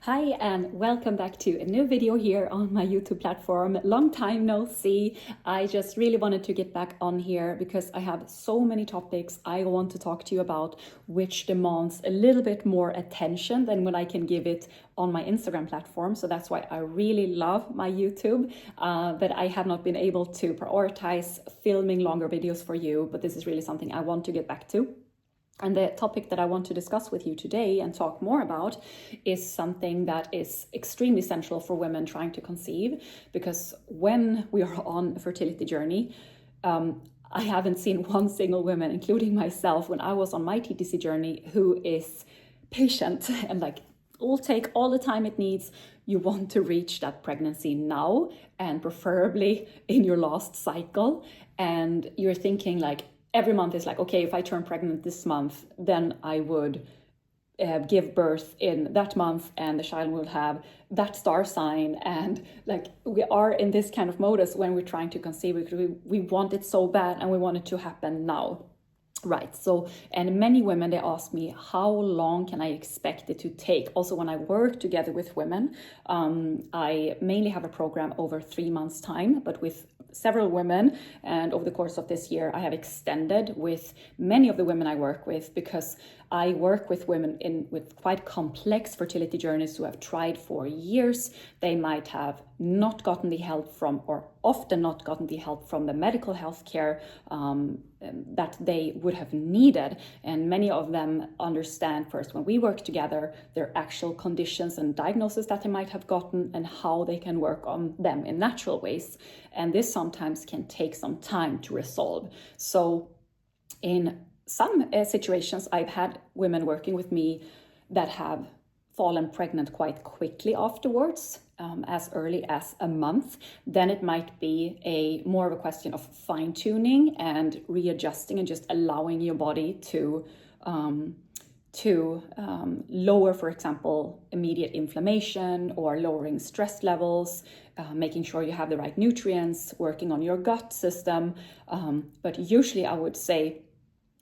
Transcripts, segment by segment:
Hi and welcome back to a new video here on my YouTube platform. Long time no see. I just really wanted to get back on here because I have so many topics I want to talk to you about, which demands a little bit more attention than when I can give it on my Instagram platform. So that's why I really love my YouTube, but I have not been able to prioritize filming longer videos for you, but this is really something I want to get back to. And the topic that I want to discuss with you today and talk more about is something that is extremely central for women trying to conceive, because when we are on a fertility journey, I haven't seen one single woman, including myself, when I was on my TTC journey, who is patient and will take all the time it needs. You want to reach that pregnancy now, and preferably in your last cycle. And you're thinking every month is okay, if I turn pregnant this month, then I would give birth in that month and the child will have that star sign. And we are in this kind of modus when we're trying to conceive, because we want it so bad and we want it to happen now. Right. So, and many women, they ask me, how long can I expect it to take? Also, when I work together with women, I mainly have a program over 3 months' time, but with several women. And over the course of this year, I have extended with many of the women I work with, because I work with women with quite complex fertility journeys who have tried for years. They might have not gotten the help from, or often not gotten the help from, the medical health care that they would have needed. And many of them understand first, when we work together, their actual conditions and diagnoses that they might have gotten and how they can work on them in natural ways. And this sometimes can take some time to resolve. So in some situations, I've had women working with me that have fallen pregnant quite quickly afterwards, as early as a month. Then it might be more of a question of fine-tuning and readjusting and just allowing your body to lower, for example, immediate inflammation, or lowering stress levels, making sure you have the right nutrients, working on your gut system. But usually I would say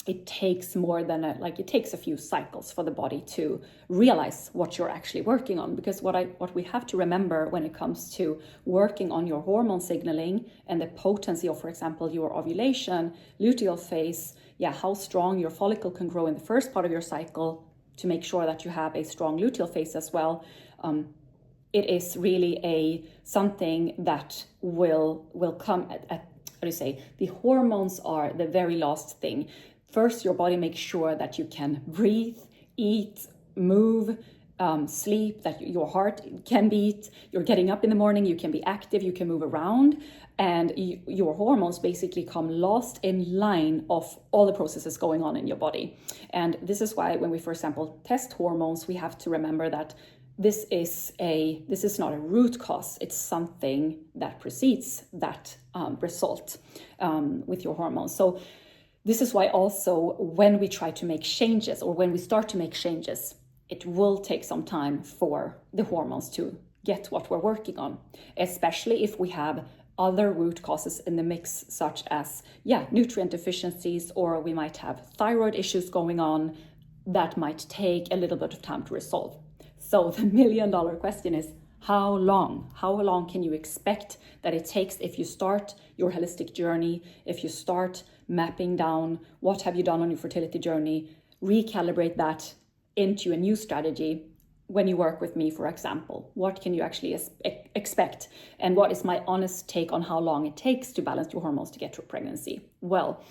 it takes more than it takes a few cycles for the body to realize what you're actually working on. Because what we have to remember when it comes to working on your hormone signaling and the potency of, for example, your ovulation, luteal phase, how strong your follicle can grow in the first part of your cycle, to make sure that you have a strong luteal phase as well. It is really something that will come at the hormones are the very last thing. First, your body makes sure that you can breathe, eat, move, sleep, that your heart can beat, you're getting up in the morning, you can be active, you can move around, and your hormones basically come last in line of all the processes going on in your body. And this is why when we, for example, test hormones, we have to remember that this is not a root cause. It's something that precedes that result with your hormones. So this is why also when we try to make changes, or when we start to make changes, it will take some time for the hormones to get what we're working on, especially if we have other root causes in the mix, such as nutrient deficiencies, or we might have thyroid issues going on that might take a little bit of time to resolve. So the $1 million question is, how long? How long can you expect that it takes if you start your holistic journey, if you start mapping down what have you done on your fertility journey, recalibrate that into a new strategy when you work with me, for example? What can you actually expect? And what is my honest take on how long it takes to balance your hormones to get to a pregnancy? Well,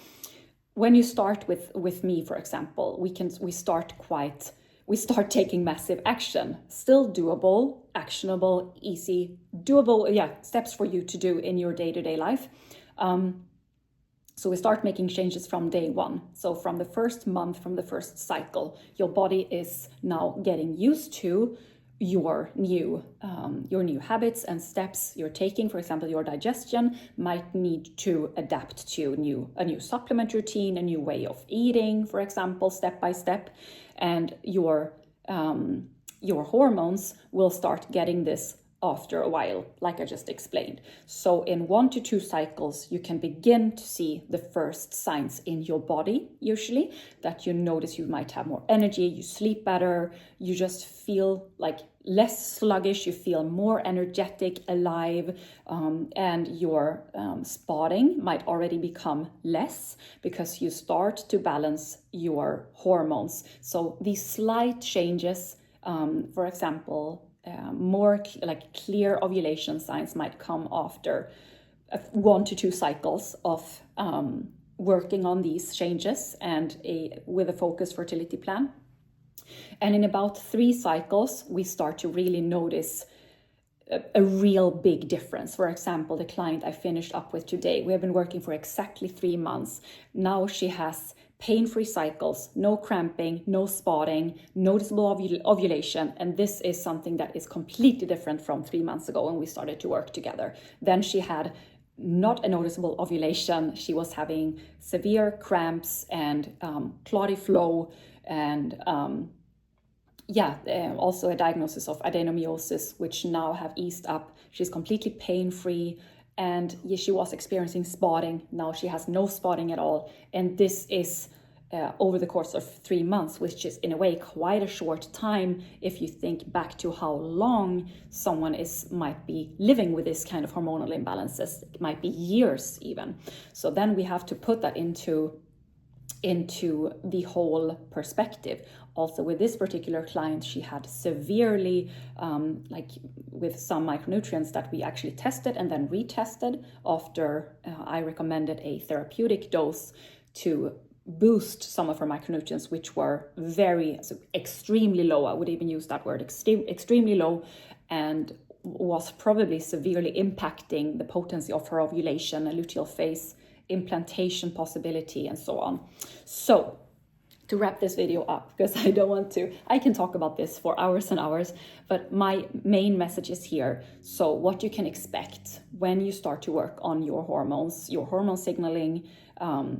when you start with me, for example, we start taking massive action. Still doable, actionable, easy, doable, steps for you to do in your day-to-day life. So we start making changes from day one. So from the first month, from the first cycle, your body is now getting used to your new habits and steps you're taking. For example, your digestion might need to adapt to a new supplement routine, a new way of eating, for example, step by step, and your hormones will start getting this after a while, like I just explained. So in 1 to 2 cycles, you can begin to see the first signs in your body, usually, that you notice you might have more energy, you sleep better, you just feel like less sluggish, you feel more energetic, alive, and your spotting might already become less because you start to balance your hormones. So these slight changes, for example, more like clear ovulation signs might come after 1 to 2 cycles of working on these changes and with a focused fertility plan. And in about 3 cycles, we start to really notice a real big difference. For example, the client I finished up with today, we have been working for exactly 3 months. Now she has pain-free cycles, no cramping, no spotting, noticeable ovulation. And this is something that is completely different from 3 months ago when we started to work together. Then she had not a noticeable ovulation. She was having severe cramps and clotty flow and also a diagnosis of adenomyosis, which now have eased up. She's completely pain-free, and she was experiencing spotting. Now she has no spotting at all. And this is over the course of 3 months, which is in a way quite a short time if you think back to how long someone might be living with this kind of hormonal imbalances. It might be years even. So then we have to put that into the whole perspective. Also with this particular client, she had severely, with some micronutrients that we actually tested and then retested after I recommended a therapeutic dose to boost some of her micronutrients, which were extremely low. I would even use that word, extremely low, and was probably severely impacting the potency of her ovulation and luteal phase, implantation possibility, and so on. So to wrap this video up, because I can talk about this for hours and hours, but my main message is here. So what you can expect when you start to work on your hormones, your hormone signaling,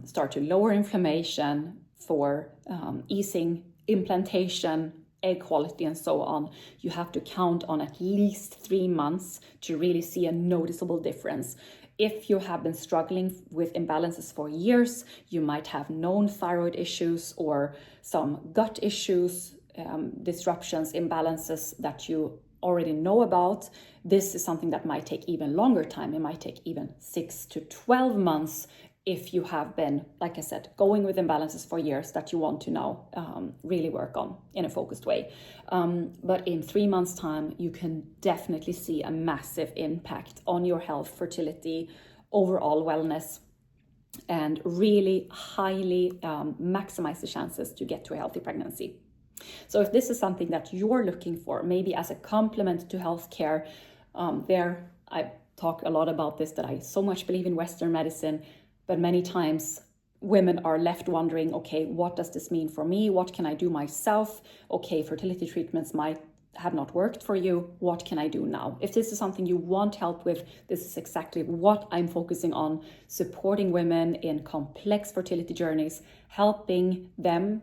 start to lower inflammation for easing implantation, egg quality, and so on. You have to count on at least 3 months to really see a noticeable difference. If you have been struggling with imbalances for years, you might have known thyroid issues or some gut issues, disruptions, imbalances that you already know about. This is something that might take even longer time. It might take even 6 to 12 months if you have been, like I said, going with imbalances for years that you want to now really work on in a focused way. But in 3 months' time, you can definitely see a massive impact on your health, fertility, overall wellness, and really highly maximize the chances to get to a healthy pregnancy. So if this is something that you're looking for, maybe as a complement to healthcare, I talk a lot about this, that I so much believe in Western medicine. But many times women are left wondering, okay, what does this mean for me? What can I do myself? Okay, fertility treatments might have not worked for you. What can I do now? If this is something you want help with, this is exactly what I'm focusing on, supporting women in complex fertility journeys, helping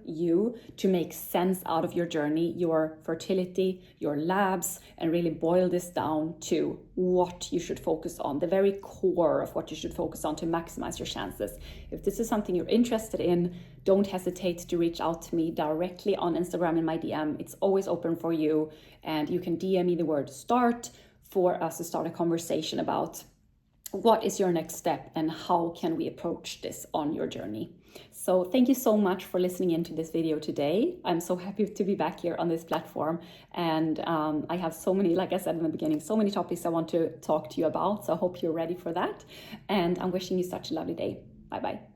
you to make sense out of your journey, your fertility, your labs, and really boil this down to what you should focus on, the very core of what you should focus on to maximize your chances. If this is something you're interested in, don't hesitate to reach out to me directly on Instagram in my DM. It's always open for you, and you can DM me the word START for us to start a conversation about what is your next step and how can we approach this on your journey. So thank you so much for listening into this video today. I'm so happy to be back here on this platform, and I have so many, like I said in the beginning, so many topics I want to talk to you about. So I hope you're ready for that, and I'm wishing you such a lovely day. Bye-bye.